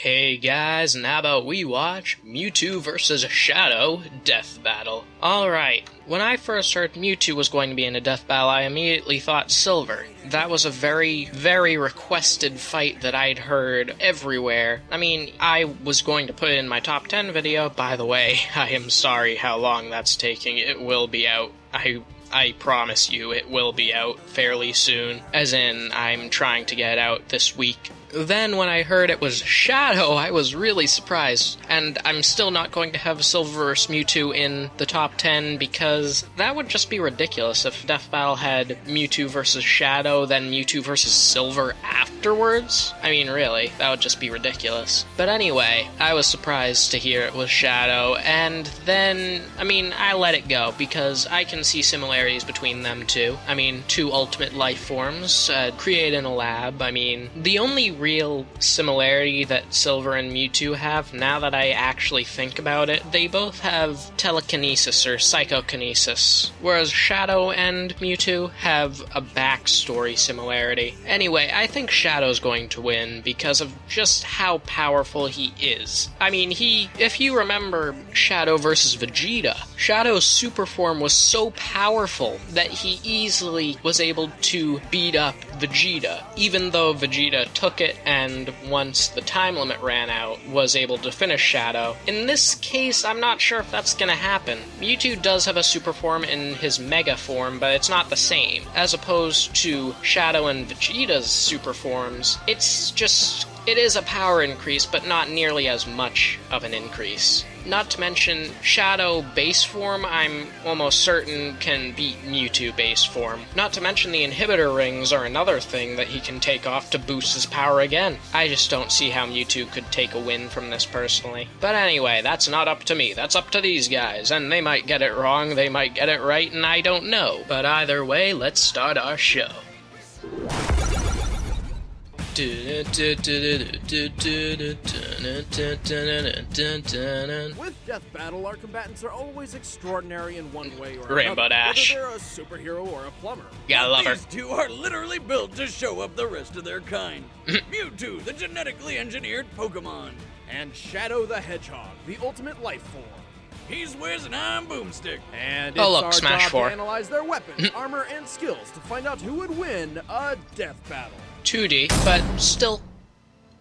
Hey guys, and how about we watch Mewtwo vs. Shadow Death Battle? Alright, when I first heard Mewtwo was going to be in a death battle, I immediately thought Silver. That was a very, very requested fight that I'd heard everywhere. I mean, I was going to put it in my top 10 video. By the way, I am sorry how long that's taking. It will be out. I promise you it will be out fairly soon. As in, I'm trying to get it out this week. Then when I heard it was Shadow, I was really surprised, and I'm still not going to have Silver vs. Mewtwo in the top 10 because that would just be ridiculous if Death Battle had Mewtwo vs. Shadow, then Mewtwo vs. Silver afterwards. I mean, really, that would just be ridiculous. But anyway, I was surprised to hear it was Shadow, and then, I mean, I let it go because I can see similarities between them two. I mean, two ultimate life forms, created in a lab. I mean, the only real similarity that Silver and Mewtwo have, now that I actually think about it, they both have telekinesis or psychokinesis, whereas Shadow and Mewtwo have a backstory similarity. Anyway, I think Shadow's going to win because of just how powerful he is. I mean, if you remember Shadow versus Vegeta, Shadow's super form was so powerful that he easily was able to beat up Vegeta, even though Vegeta took it and once the time limit ran out, was able to finish Shadow. In this case, I'm not sure if that's gonna happen. Mewtwo does have a super form in his Mega form, but it's not the same. As opposed to Shadow and Vegeta's super forms, it is a power increase, but not nearly as much of an increase. Not to mention, Shadow base form, I'm almost certain can beat Mewtwo base form. Not to mention the inhibitor rings are another thing that he can take off to boost his power again. I just don't see how Mewtwo could take a win from this personally. But anyway, that's not up to me, that's up to these guys, and they might get it wrong, they might get it right, and I don't know. But either way, let's start our show. With Death Battle, our combatants are always extraordinary in one way or Rainbow another, Dash. whether they're a superhero or a plumber. Gotta love her. These two are literally built to show up the rest of their kind. Mewtwo, the genetically engineered Pokemon. And Shadow the Hedgehog, the ultimate life form. He's Wiz and I'm Boomstick. And Oh, it's look, our Smash job 4. to analyze their weapons, armor, and skills to find out who would win a death battle. 2D, but still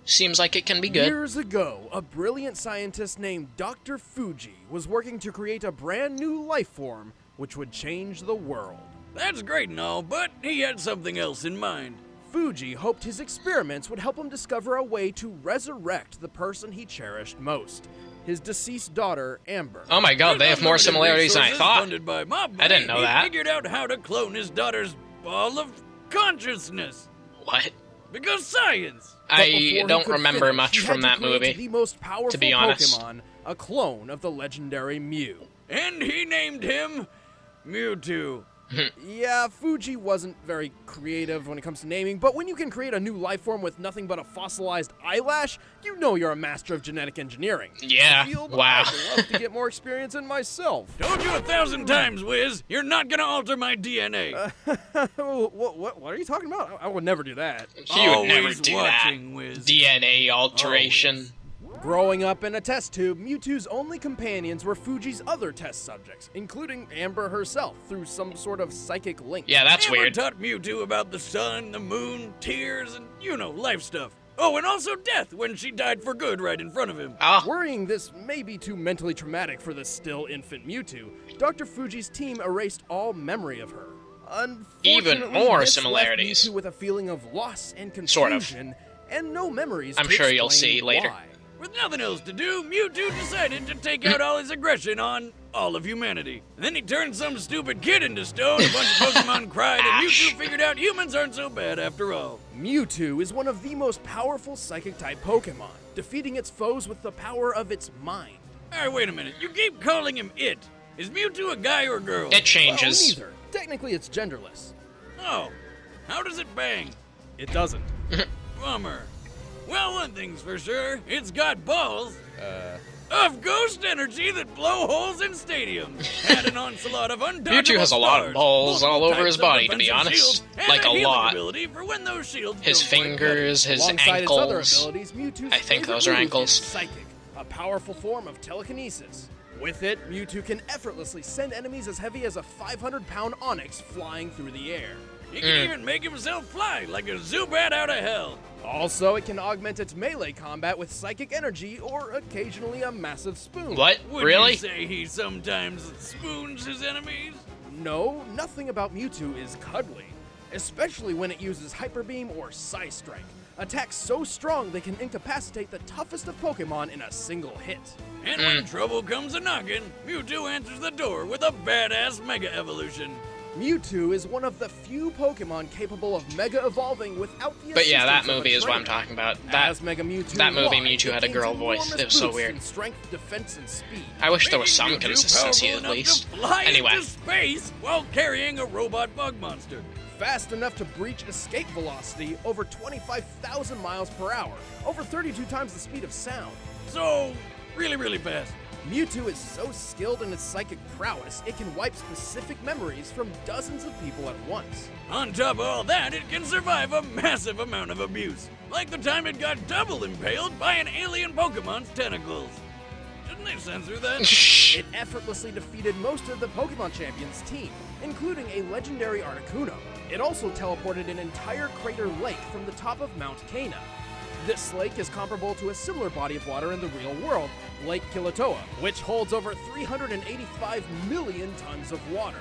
seems like it can be good. Years ago, a brilliant scientist named Dr. Fuji was working to create a brand new life form which would change the world. That's great and all, but he had something else in mind. Fuji hoped his experiments would help him discover a way to resurrect the person he cherished most, his deceased daughter, Amber. Oh my god, they have more similarities than I thought. Funded by mob I didn't know money, that. He figured out how to clone his daughter's ball of consciousness. What? Because science. I don't remember much from that movie, The most powerful to be honest. Pokemon, a clone of the legendary Mew. And he named him Mewtwo. Yeah, Fuji wasn't very creative when it comes to naming, but when you can create a new life form with nothing but a fossilized eyelash, you know you're a master of genetic engineering. Yeah, Field, wow. I'd love to get more experience in myself. Told you 1,000 times, Wiz. You're not gonna alter my DNA. What are you talking about? I would never do that. You would never Always do watching, that. Wiz. DNA alteration. Growing up in a test tube, Mewtwo's only companions were Fuji's other test subjects, including Amber herself, through some sort of psychic link. Yeah, that's Amber weird. taught Mewtwo about the sun, the moon, tears, and, life stuff. Oh, and also death when she died for good right in front of him. Ah, Worrying this may be too mentally traumatic for the still infant Mewtwo, Dr. Fuji's team erased all memory of her. Even Unfortunately, more this similarities. left Mewtwo with a feeling of loss and Sort of. confusion, and no memories. I'm to sure you'll explain see later. why. With nothing else to do, Mewtwo decided to take out all his aggression on all of humanity. And then he turned some stupid kid into stone, a bunch of Pokemon cried, and Mewtwo figured out humans aren't so bad after all. Mewtwo is one of the most powerful psychic-type Pokemon, defeating its foes with the power of its mind. Alright, wait a minute. You keep calling him it. Is Mewtwo a guy or a girl? it changes. Well, neither. Technically, it's genderless. Oh. How does it bang? It doesn't. Bummer. Well, one thing's for sure, it's got balls. Of ghost energy that blow holes in stadiums. Had an onslaught of undodgeable Mewtwo has a lot of balls all over his body, to be honest. Like a lot. For when those shields His fingers, his Alongside its other ankles. abilities, Mewtwo's I think favorite those are move ankles. is Psychic, a powerful form of telekinesis. With it, Mewtwo can effortlessly send enemies as heavy as a 500-pound Onyx flying through the air. He can even make himself fly like a Zubat out of hell. Also, it can augment its melee combat with psychic energy or occasionally a massive spoon. What? Would Really? you say he sometimes spoons his enemies? No, nothing about Mewtwo is cuddly, especially when it uses Hyper Beam or Psy Strike. Attacks so strong they can incapacitate the toughest of Pokemon in a single hit. And when trouble comes a-knocking, Mewtwo answers the door with a badass Mega Evolution. Mewtwo is one of the few Pokemon capable of Mega Evolving without the But yeah, that assistance of a movie is what I'm trainer. talking about. As Mega Mewtwo that movie, Y, Mewtwo it had a gains girl voice. enormous It was so boosts weird. in strength, defense, and speed. I wish there was some Making Mewtwo consistency powerful at enough least. to fly Anyway. into space while carrying a robot bug monster. Fast enough to breach escape velocity over 25,000 miles per hour, over 32 times the speed of sound. So, really fast. Mewtwo is so skilled in its psychic prowess, it can wipe specific memories from dozens of people at once. On top of all that, it can survive a massive amount of abuse. Like the time it got double impaled by an alien Pokemon's tentacles. Didn't they censor that? It effortlessly defeated most of the Pokemon Champions team, including a legendary Articuno. It also teleported an entire crater lake from the top of Mount Cana. This lake is comparable to a similar body of water in the real world, Lake Kilauea, which holds over 385 million tons of water.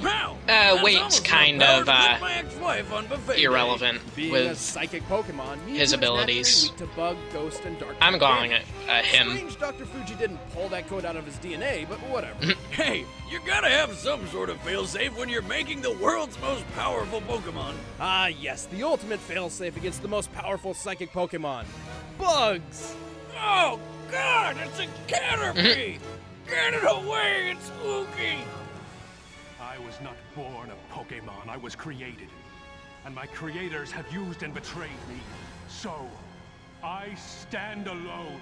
Wow! Weight's kind of, my ex-wife on buffet day. irrelevant Being a with psychic Pokemon, Mewtwo his is abilities. naturally weak to bug, ghost, and dark. I'm calling it damage. him. Strange Dr. Fuji didn't pull that code out of his DNA, but whatever. Hey, you gotta have some sort of failsafe when you're making the world's most powerful Pokemon. Ah, yes, the ultimate failsafe against the most powerful psychic Pokemon. Bugs! Oh, God, it's a Caterpie! Get it away, it's spooky! I was not born a Pokemon, I was created. And my creators have used and betrayed me. So, I stand alone.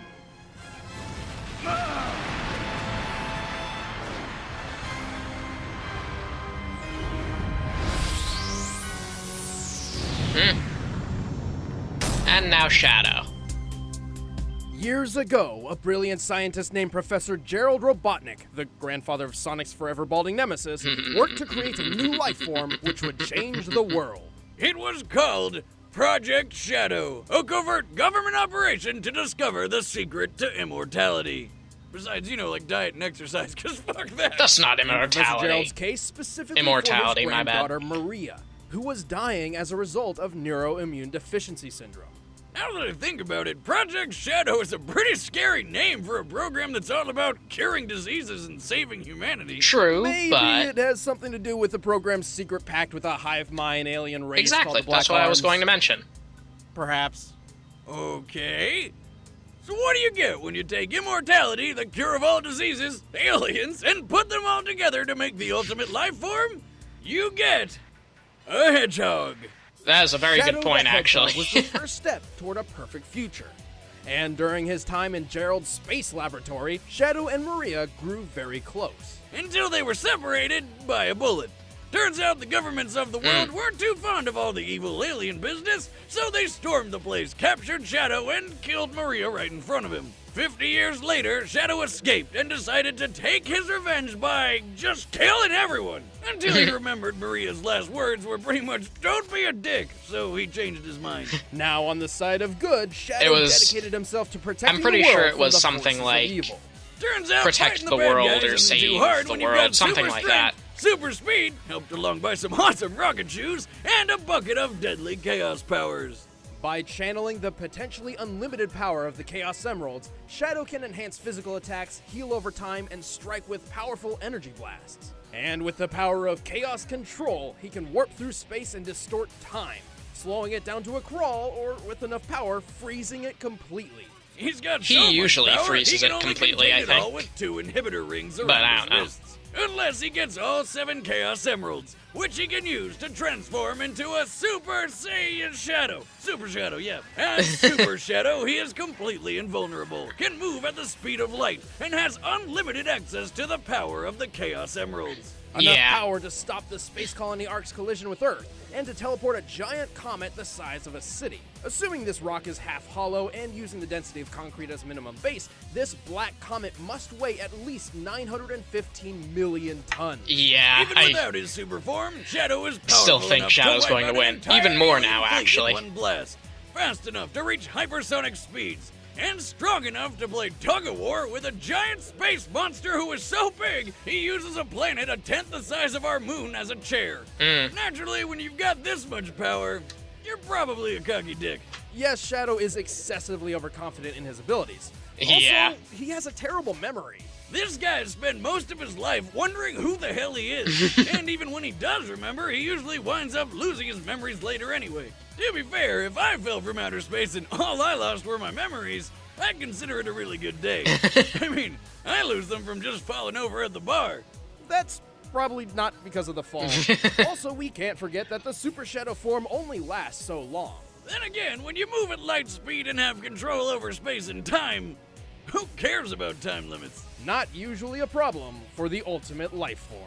And now Shadow. Years ago, a brilliant scientist named Professor Gerald Robotnik, the grandfather of Sonic's forever balding nemesis, worked to create a new life form which would change the world. It was called Project Shadow, a covert government operation to discover the secret to immortality. Besides, like diet and exercise, because fuck that. That's not Professor immortality. Gerald's case specifically Immortality, for his my bad. granddaughter Maria, who was dying as a result of neuroimmune deficiency syndrome. Now that I think about it, Project Shadow is a pretty scary name for a program that's all about curing diseases and saving humanity. True, Maybe but it has something to do with the program's secret pact with a hive mind alien race exactly. called the Black That's what I was Arms. going to mention. Perhaps. Okay. So what do you get when you take immortality, the cure of all diseases, aliens, and put them all together to make the ultimate life form? You get a hedgehog. That is a very Shadow good point, the Hedgehog actually. was the first step toward a perfect future. And during his time in Gerald's space laboratory, Shadow and Maria grew very close. Until they were separated by a bullet. Turns out the governments of the world weren't too fond of all the evil alien business, so they stormed the place, captured Shadow, and killed Maria right in front of him. 50 years later, Shadow escaped and decided to take his revenge by just killing everyone. Until he remembered Maria's last words were pretty much, "Don't be a dick," so he changed his mind. Now on the side of good, Shadow It was- dedicated himself to protecting I'm pretty the world sure it from was the something forces of like evil. Turns out Protect fighting the bad world guys or isn't save too hard the when you've world, got something super like strength, that. super speed, helped along by some awesome rocket shoes, and a bucket of deadly chaos powers. By channeling the potentially unlimited power of the Chaos Emeralds, Shadow can enhance physical attacks, heal over time, and strike with powerful energy blasts. And with the power of Chaos Control, he can warp through space and distort time, slowing it down to a crawl, or with enough power, freezing it completely. He's got He so much usually power, freezes he it can only completely, contain I it all think. with 2 inhibitor rings But around I his don't know. wrists. Unless he gets all 7 Chaos Emeralds, which he can use to transform into a Super Saiyan Shadow. Super Shadow, yeah. As Super Shadow, he is completely invulnerable, can move at the speed of light, and has unlimited access to the power of the Chaos Emeralds. Enough power to stop the Space Colony Ark's collision with Earth, and to teleport a giant comet the size of a city. Assuming this rock is half hollow and using the density of concrete as minimum base, this black comet must weigh at least 915 million tons. Yeah, Even without his super form, Shadow is powerful still think enough Shadow's to going wipe to out an win. entire Even more alien now, fleet actually. with one blast. Fast enough to reach hypersonic speeds, and strong enough to play tug-of-war with a giant space monster who is so big, he uses a planet a tenth the size of our moon as a chair. Naturally, when you've got this much power, you're probably a cocky dick. Yes, Shadow is excessively overconfident in his abilities. Yeah. Also, he has a terrible memory. This guy has spent most of his life wondering who the hell he is, and even when he does remember, he usually winds up losing his memories later anyway. To be fair, if I fell from outer space and all I lost were my memories, I'd consider it a really good day. I mean, I lose them from just falling over at the bar. That's probably not because of the fall. Also, we can't forget that the Super Shadow form only lasts so long. Then again, when you move at light speed and have control over space and time, who cares about time limits? Not usually a problem for the ultimate life form.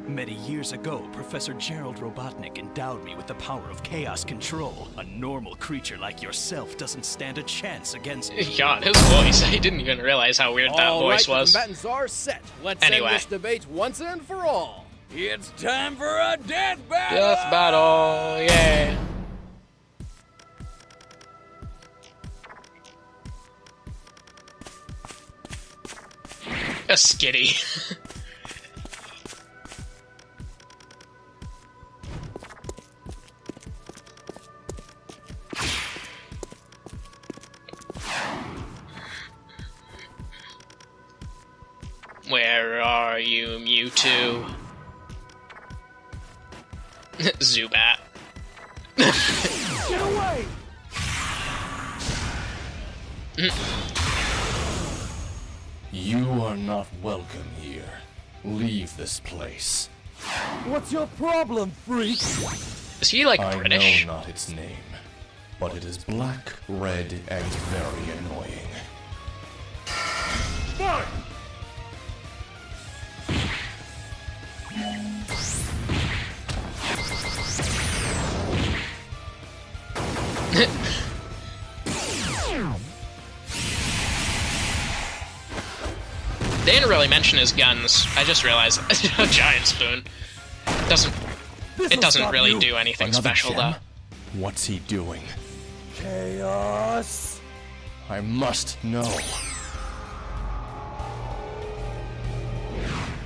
Many years ago, Professor Gerald Robotnik endowed me with the power of chaos control. A normal creature like yourself doesn't stand a chance against me. God, his voice. I didn't even realize how weird that voice All right, was. the combatants are set. Let's Anyway. end this debate once and for all. It's time for a death battle! Death battle, yeah. A skitty. Where are you, Mewtwo? Zubat. Get away! You are not welcome here. Leave this place. What's your problem, freak? Is he like I British? know not its name, but it is black, red, and very annoying. Fire! They didn't really mention his guns. I just realized a giant spoon doesn't really do anything Another special gem? though. What's he doing? Chaos! I must know.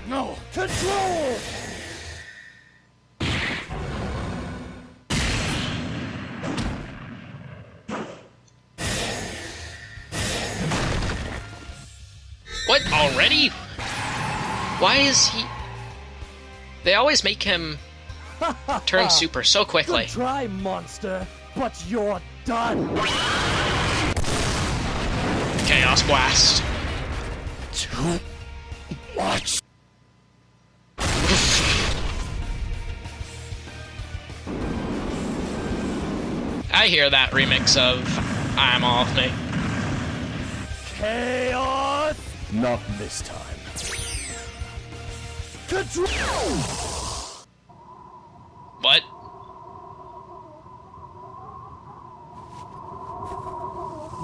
No! Control! What, already? Why is he... They always make him turn super so quickly. Good try, monster, but you're done! Chaos Blast. Too much. I hear that remix of I'm Off Me. Chaos! Not this time. Control! What?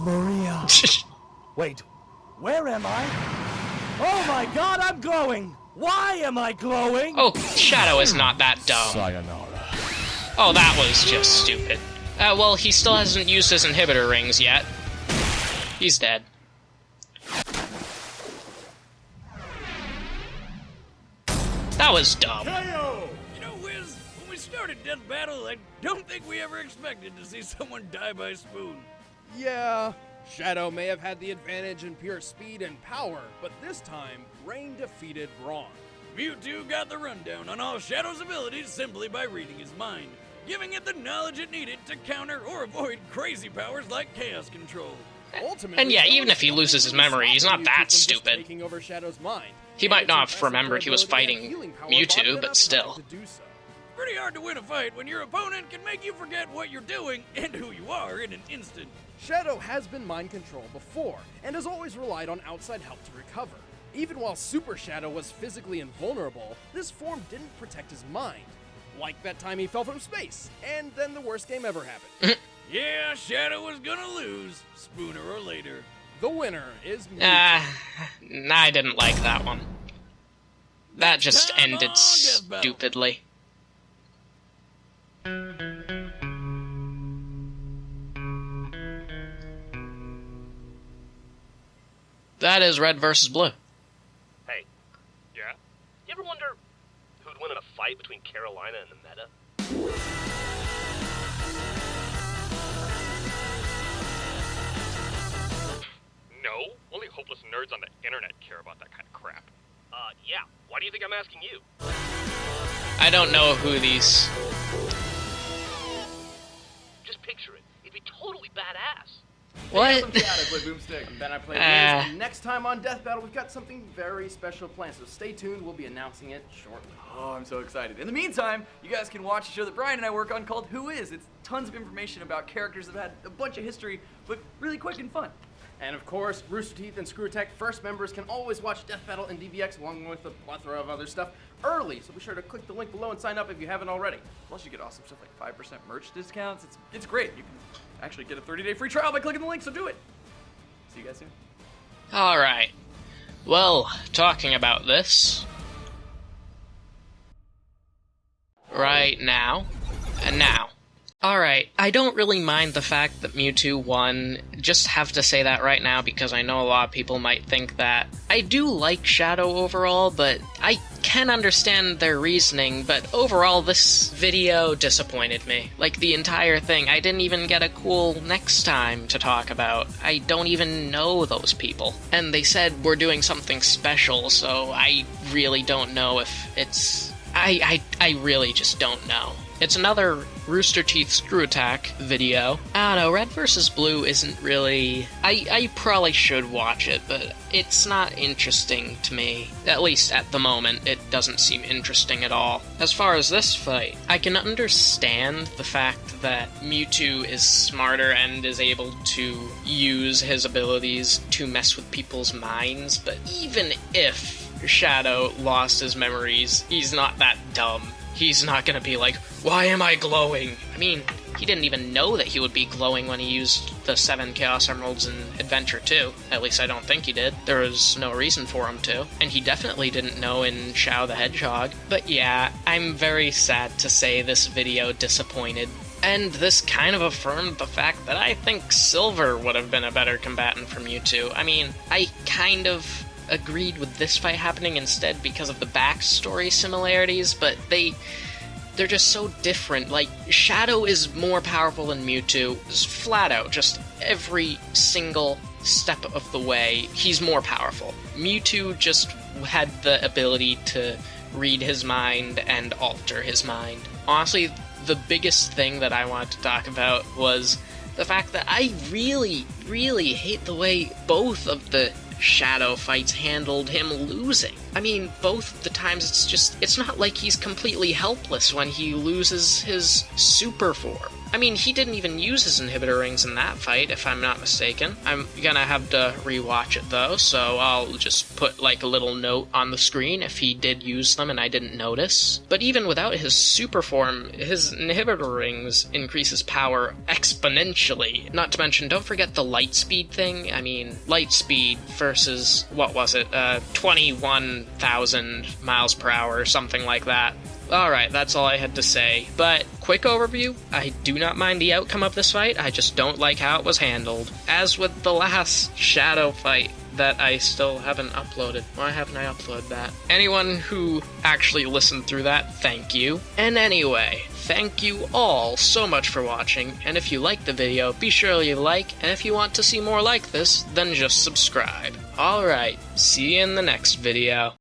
Maria. Wait, where am I? Oh my god, I'm glowing! Why am I glowing? Oh, Shadow is not that dumb. Sayonara. Oh, that was just stupid. Well, he still hasn't used his inhibitor rings yet. He's dead. That was dumb. You know, Wiz, when we started Death Battle, I don't think we ever expected to see someone die by spoon. Yeah, Shadow may have had the advantage in pure speed and power, but this time, Rain defeated Brawn. Mewtwo got the rundown on all Shadow's abilities simply by reading his mind, giving it the knowledge it needed to counter or avoid crazy powers like Chaos Control. Ultimately, And yeah, there even was if he loses his nothing memory, he's stopping not Mewtwo that from just stupid. taking over Shadow's mind. He And might its not have impressive remembered he was durability and fighting healing power Mewtwo, bought it but enough still. time to do so. pretty hard to win a fight when your opponent can make you forget what you're doing and who you are in an instant. Shadow has been mind controlled before, and has always relied on outside help to recover. Even while Super Shadow was physically invulnerable, this form didn't protect his mind. Like that time he fell from space, and then the worst game ever happened. Yeah, Shadow was gonna lose, sooner or later. The winner is Mewtwo. I didn't like that one. That just Come ended on, Death Battle. stupidly. That is red versus blue. Hey. Yeah? You ever wonder who'd win in a fight between Carolina and the Meta? No. Only hopeless nerds on the internet care about that kind of crap. Yeah. Why do you think I'm asking you? I don't know who these... Just picture it. It'd be totally badass. What? I play Boomstick, and then I play Blaze, and next time on Death Battle, we've got something very special planned, so stay tuned, we'll be announcing it shortly. Oh, I'm so excited. In the meantime, you guys can watch a show that Brian and I work on called Who Is? It's tons of information about characters that have had a bunch of history, but really quick and fun. And of course, Rooster Teeth and Screw Attack First members can always watch Death Battle and DBX along with a plethora of other stuff early, so be sure to click the link below and sign up if you haven't already. Plus, you get awesome stuff like 5% merch discounts. It's great. You can actually get a 30-day free trial by clicking the link, so do it. See you guys soon. Alright. Well, talking about this... right now. And now. Alright, I don't really mind the fact that Mewtwo won, just have to say that right now because I know a lot of people might think that. I do like Shadow overall, but I can understand their reasoning, but overall this video disappointed me. Like, the entire thing, I didn't even get a cool next time to talk about. I don't even know those people. And they said we're doing something special, so I really don't know if it's... I really just don't know. It's another Rooster Teeth Screw Attack video. I don't know, red versus blue isn't really... I probably should watch it, but it's not interesting to me. At least at the moment, it doesn't seem interesting at all. As far as this fight, I can understand the fact that Mewtwo is smarter and is able to use his abilities to mess with people's minds, but even if Shadow lost his memories, he's not that dumb. He's not gonna be like, why am I glowing? I mean, he didn't even know that he would be glowing when he used the 7 Chaos Emeralds in Adventure 2. At least I don't think he did. There was no reason for him to. And he definitely didn't know in Shao the Hedgehog. But yeah, I'm very sad to say this video disappointed. And this kind of affirmed the fact that I think Silver would have been a better combatant for Mewtwo. I mean, I kind of agreed with this fight happening instead because of the backstory similarities, but they're just so different. Like, Shadow is more powerful than Mewtwo, just flat out, just every single step of the way, he's more powerful. Mewtwo just had the ability to read his mind and alter his mind. Honestly, the biggest thing that I wanted to talk about was the fact that I really, really hate the way both of the Shadow fights handled him losing. I mean, both the times it's not like he's completely helpless when he loses his super form. I mean, he didn't even use his inhibitor rings in that fight, if I'm not mistaken. I'm gonna have to rewatch it though, so I'll just put like a little note on the screen if he did use them and I didn't notice. But even without his super form, his inhibitor rings increase his power exponentially. Not to mention, don't forget the light speed thing. I mean, light speed versus, what was it, 21,000 miles per hour or something like that. Alright, that's all I had to say. But, quick overview, I do not mind the outcome of this fight, I just don't like how it was handled. As with the last Shadow fight that I still haven't uploaded. Why haven't I uploaded that? Anyone who actually listened through that, thank you. And anyway, thank you all so much for watching, and if you liked the video, be sure you like, and if you want to see more like this, then just subscribe. Alright, see you in the next video.